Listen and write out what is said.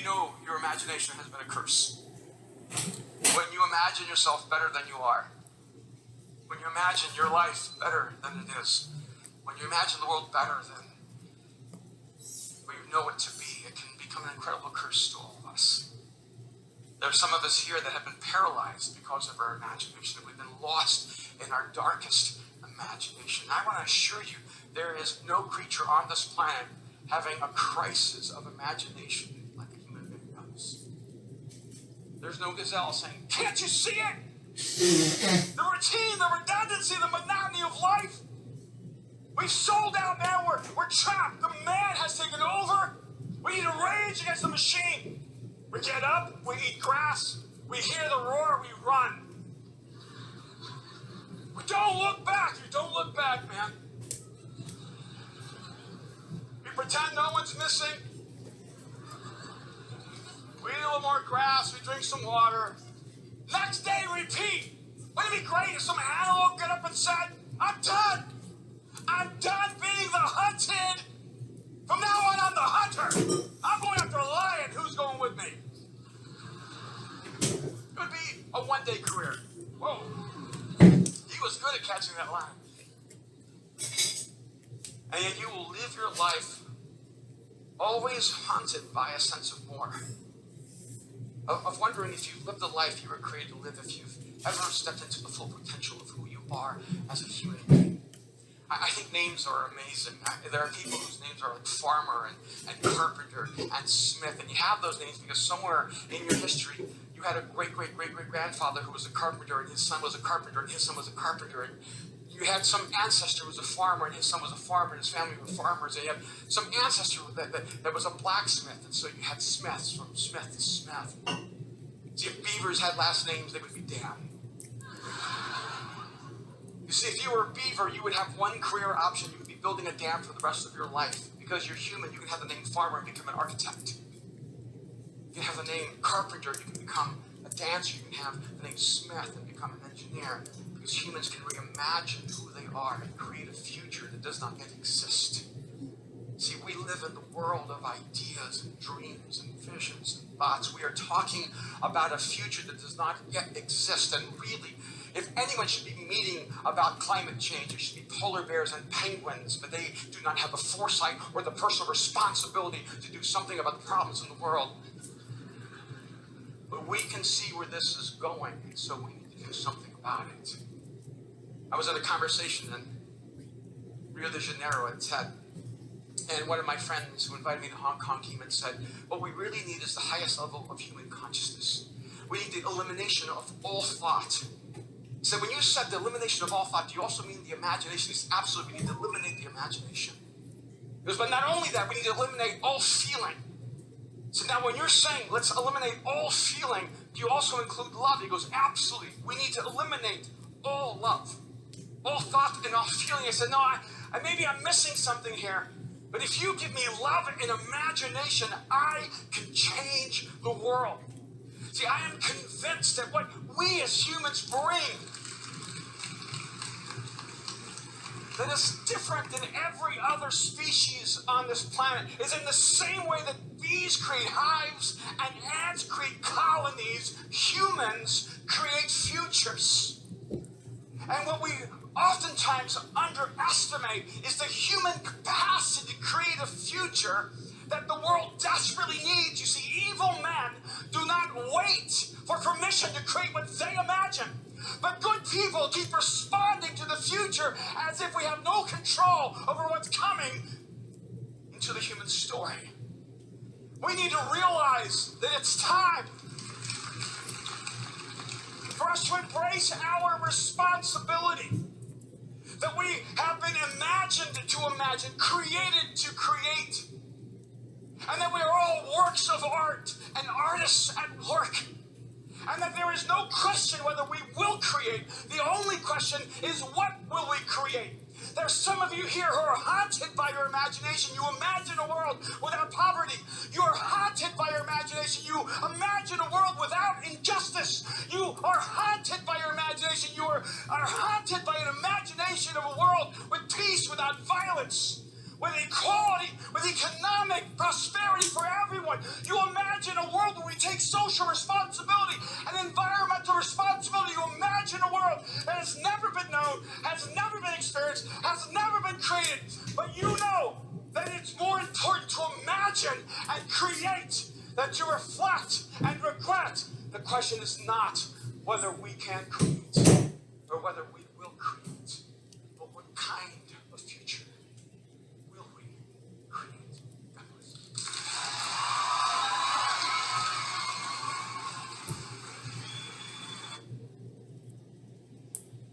know your imagination has been a curse? When you imagine yourself better than you are. When you imagine your life better than it is. When you imagine the world better than what you know it to be, it can become an incredible curse to all of us. There are some of us here that have been paralyzed because of our imagination. We've been lost in our darkest imagination. I want to assure you, there is no creature on this planet having a crisis of imagination like a human being does. There's no gazelle saying, "Can't you see it? The routine, the redundancy, the monotony of life. We've sold out now. We're trapped. The man has taken over. We need to rage against the machine. We get up, we eat grass, we hear the roar, we run. We don't look back. You don't look back, man. We pretend no one's missing. We eat a little more grass, we drink some water. Next day, repeat. Wouldn't it be great if some animal got up and said, "I'm done. I'm done being the hunted. From now on, I'm the hunter. I'm going after a lion. Who's going with me?" It would be a one-day career. Whoa. He was good at catching that lion. And yet you will live your life always haunted by a sense of more. Of wondering if you've lived the life you were created to live, if you've ever stepped into the full potential of who you are as a human being. I think names are amazing. There are people whose names are like Farmer and Carpenter and Smith, and you have those names because somewhere in your history you had a great-great-great-great-grandfather who was a carpenter, and his son was a carpenter, and his son was a carpenter, and you had some ancestor who was a farmer, and his son was a farmer, and his family were farmers, and you had some ancestor that was a blacksmith, and so you had Smiths from Smith to Smith. See, if beavers had last names, they would be dam. You see, if you were a beaver, you would have one career option. You would be building a dam for the rest of your life. Because you're human, you can have the name farmer and become an architect. You can have the name carpenter, you can become a dancer. You can have the name Smith and become an engineer. Because humans can reimagine who they are and create a future that does not yet exist. See, we live in the world of ideas and dreams and visions and thoughts. We are talking about a future that does not yet exist. And really, if anyone should be meeting about climate change, it should be polar bears and penguins, but they do not have the foresight or the personal responsibility to do something about the problems in the world. But we can see where this is going, and so we need to do something about it. I was at a conversation in Rio de Janeiro at TED, and one of my friends who invited me to Hong Kong came and said, what we really need is the highest level of human consciousness. We need the elimination of all thought. He said, when you said the elimination of all thought, do you also mean the imagination? He said, absolutely, we need to eliminate the imagination. He goes, but not only that, we need to eliminate all feeling. So now when you're saying, let's eliminate all feeling, do you also include love? He goes, absolutely. We need to eliminate all love, all thought and all feeling. I said, no, maybe I'm missing something here. But if you give me love and imagination, I can change the world. See, I am convinced that what we as humans bring that is different than every other species on this planet is in the same way that bees create hives and ants create colonies, humans create futures. And what we oftentimes underestimate is the human capacity to create a future that the world desperately needs. You see, evil men do not wait for permission to create what they imagine. But good people keep responding to the future as if we have no control over what's coming into the human story. We need to realize that it's time for us to embrace our responsibility. That we have been imagined to imagine, created to create. And that we are all works of art and artists at work. And that there is no question whether we will create. The only question is, what will we create? There's some of you here who are haunted by your imagination. You imagine a world without poverty. You are haunted by your imagination. You imagine a world without injustice. You are haunted by your imagination. You are haunted by an imagination of a world with peace, without violence, with equality, with economic prosperity for everyone. You imagine a objects has never been created. But you know that it's more important to imagine and create than to reflect and regret. The question is not whether we can create or whether we